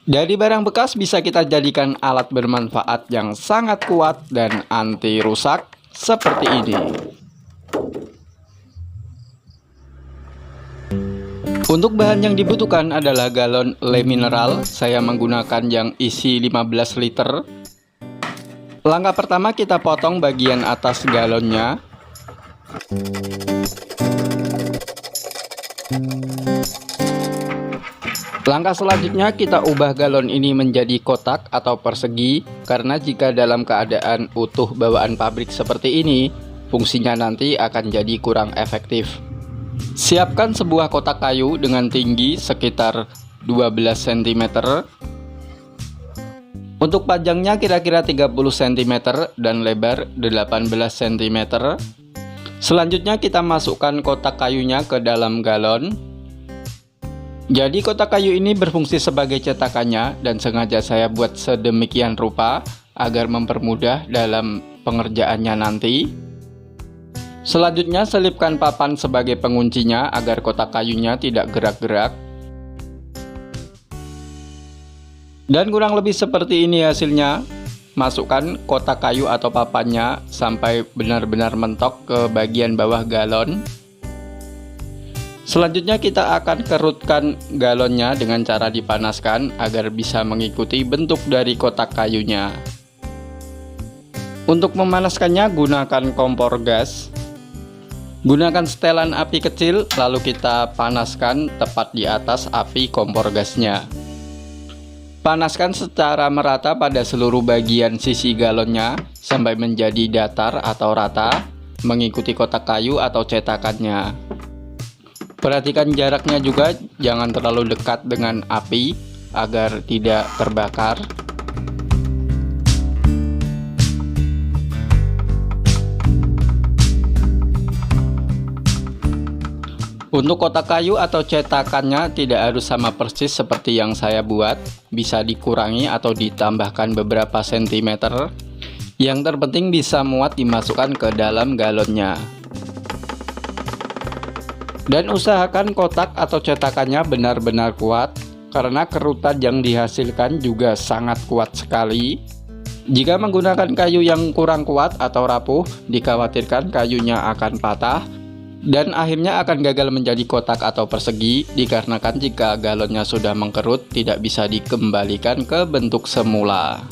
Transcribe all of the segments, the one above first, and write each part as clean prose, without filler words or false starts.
Dari barang bekas bisa kita jadikan alat bermanfaat yang sangat kuat dan anti rusak seperti ini. Untuk bahan yang dibutuhkan adalah galon Le Mineral. Saya menggunakan yang isi 15 liter. Langkah pertama kita potong bagian atas galonnya. Langkah selanjutnya kita ubah galon ini menjadi kotak atau persegi, karena jika dalam keadaan utuh bawaan pabrik seperti ini, fungsinya nanti akan jadi kurang efektif. Siapkan sebuah kotak kayu dengan tinggi sekitar 12 cm. Untuk panjangnya kira-kira 30 cm dan lebar 18 cm. Selanjutnya kita masukkan kotak kayunya ke dalam galon. Jadi kotak kayu ini berfungsi sebagai cetakannya dan sengaja saya buat sedemikian rupa agar mempermudah dalam pengerjaannya nanti. Selanjutnya selipkan papan sebagai penguncinya agar kotak kayunya tidak gerak-gerak. Dan kurang lebih seperti ini hasilnya. Masukkan kotak kayu atau papannya sampai benar-benar mentok ke bagian bawah galon. Selanjutnya kita akan kerutkan galonnya dengan cara dipanaskan agar bisa mengikuti bentuk dari kotak kayunya. Untuk memanaskannya gunakan kompor gas. Gunakan setelan api kecil lalu kita panaskan tepat di atas api kompor gasnya. Panaskan secara merata pada seluruh bagian sisi galonnya sampai menjadi datar atau rata mengikuti kotak kayu atau cetakannya. Perhatikan jaraknya juga, jangan terlalu dekat dengan api agar tidak terbakar. Untuk kotak kayu atau cetakannya tidak harus sama persis seperti yang saya buat, bisa dikurangi atau ditambahkan beberapa sentimeter. Yang terpenting bisa muat dimasukkan ke dalam galonnya. Dan usahakan kotak atau cetakannya benar-benar kuat, karena kerutan yang dihasilkan juga sangat kuat sekali. Jika menggunakan kayu yang kurang kuat atau rapuh, dikhawatirkan kayunya akan patah dan akhirnya akan gagal menjadi kotak atau persegi, dikarenakan jika galonnya sudah mengkerut tidak bisa dikembalikan ke bentuk semula.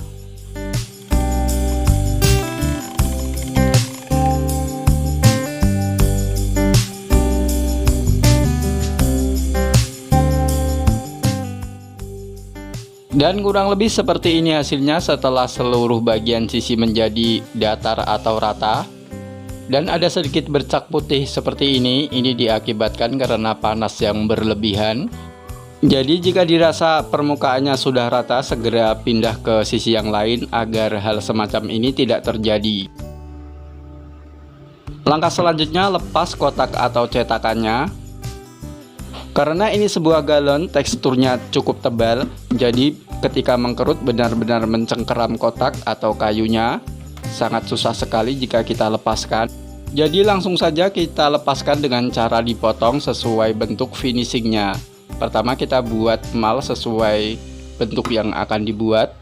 Dan kurang lebih seperti ini hasilnya setelah seluruh bagian sisi menjadi datar atau rata. Dan ada sedikit bercak putih seperti ini diakibatkan karena panas yang berlebihan. Jadi jika dirasa permukaannya sudah rata, segera pindah ke sisi yang lain agar hal semacam ini tidak terjadi. Langkah selanjutnya lepas kotak atau cetakannya. Karena ini sebuah galon, teksturnya cukup tebal, jadi ketika mengkerut benar-benar mencengkeram kotak atau kayunya. Sangat susah sekali jika kita lepaskan. Jadi langsung saja kita lepaskan dengan cara dipotong sesuai bentuk finishingnya. Pertama kita buat mal sesuai bentuk yang akan dibuat.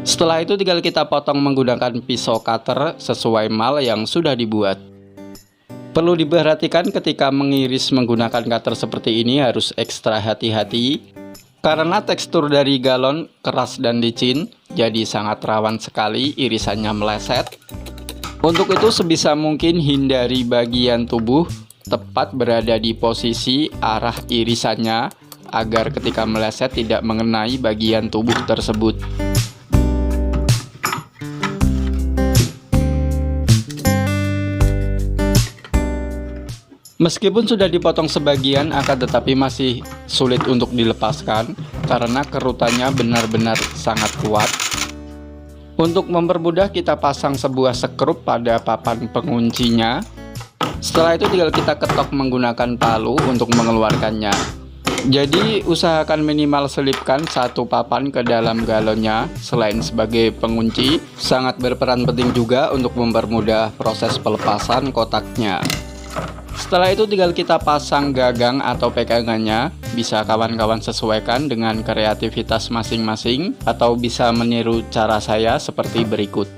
Setelah itu tinggal kita potong menggunakan pisau cutter sesuai mal yang sudah dibuat. Perlu diperhatikan ketika mengiris menggunakan cutter seperti ini harus ekstra hati-hati, karena tekstur dari galon keras dan licin, jadi sangat rawan sekali irisannya meleset. Untuk itu sebisa mungkin hindari bagian tubuh tepat berada di posisi arah irisannya, agar ketika meleset tidak mengenai bagian tubuh tersebut. Meskipun sudah dipotong sebagian, akan tetapi masih sulit untuk dilepaskan karena kerutannya benar-benar sangat kuat. Untuk mempermudah kita pasang sebuah sekrup pada papan penguncinya. Setelah itu tinggal kita ketok menggunakan palu untuk mengeluarkannya. Jadi usahakan minimal selipkan satu papan ke dalam galonnya. Selain sebagai pengunci, sangat berperan penting juga untuk mempermudah proses pelepasan kotaknya. Setelah itu tinggal kita pasang gagang atau pegangannya. Bisa kawan-kawan sesuaikan dengan kreativitas masing-masing, atau bisa meniru cara saya seperti berikut.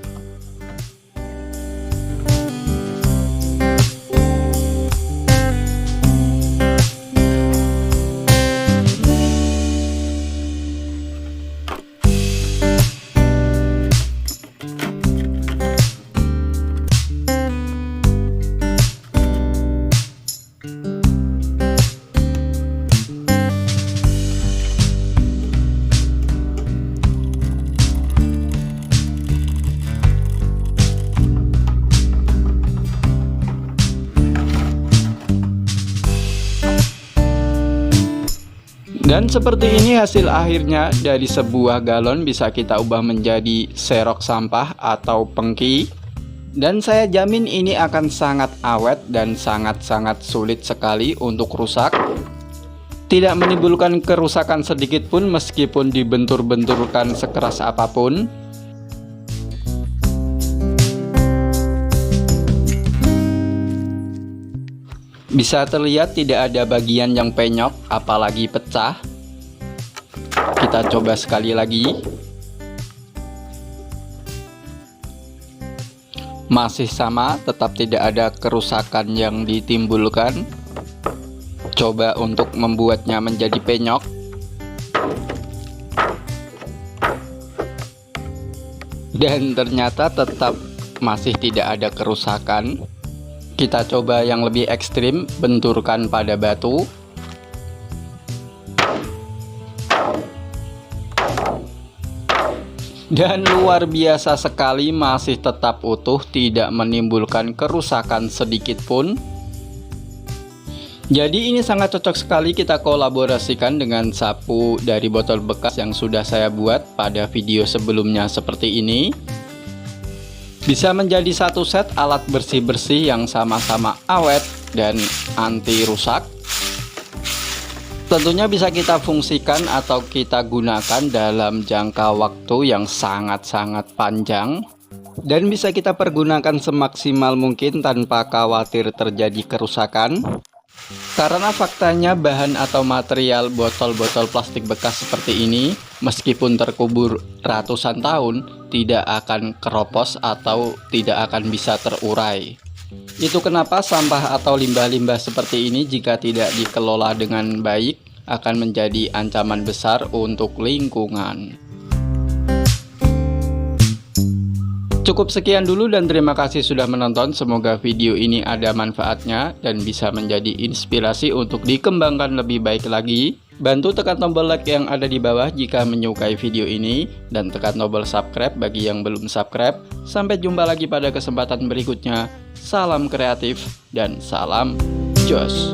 Dan seperti ini hasil akhirnya. Dari sebuah galon bisa kita ubah menjadi serok sampah atau pengki. Dan saya jamin ini akan sangat awet dan sangat-sangat sulit sekali untuk rusak. Tidak menimbulkan kerusakan sedikit pun meskipun dibentur-benturkan sekeras apapun. Bisa terlihat tidak ada bagian yang penyok, apalagi pecah. Kita coba sekali lagi. Masih sama, tetap tidak ada kerusakan yang ditimbulkan. Coba untuk membuatnya menjadi penyok. Dan ternyata tetap masih tidak ada kerusakan. Kita coba yang lebih ekstrim, benturkan pada batu. Dan luar biasa sekali, masih tetap utuh, tidak menimbulkan kerusakan sedikit pun. Jadi ini sangat cocok sekali kita kolaborasikan dengan sapu dari botol bekas yang sudah saya buat pada video sebelumnya seperti ini. Bisa menjadi satu set alat bersih-bersih yang sama-sama awet dan anti rusak. Tentunya bisa kita fungsikan atau kita gunakan dalam jangka waktu yang sangat-sangat panjang. Dan bisa kita pergunakan semaksimal mungkin tanpa khawatir terjadi kerusakan. Karena faktanya bahan atau material botol-botol plastik bekas seperti ini, meskipun terkubur ratusan tahun, tidak akan keropos atau tidak akan bisa terurai. Itu kenapa sampah atau limbah-limbah seperti ini jika tidak dikelola dengan baik akan menjadi ancaman besar untuk lingkungan. Cukup sekian dulu dan terima kasih sudah menonton. Semoga video ini ada manfaatnya dan bisa menjadi inspirasi untuk dikembangkan lebih baik lagi. Bantu tekan tombol like yang ada di bawah jika menyukai video ini, dan tekan tombol subscribe bagi yang belum subscribe. Sampai jumpa lagi pada kesempatan berikutnya. Salam kreatif dan salam jos.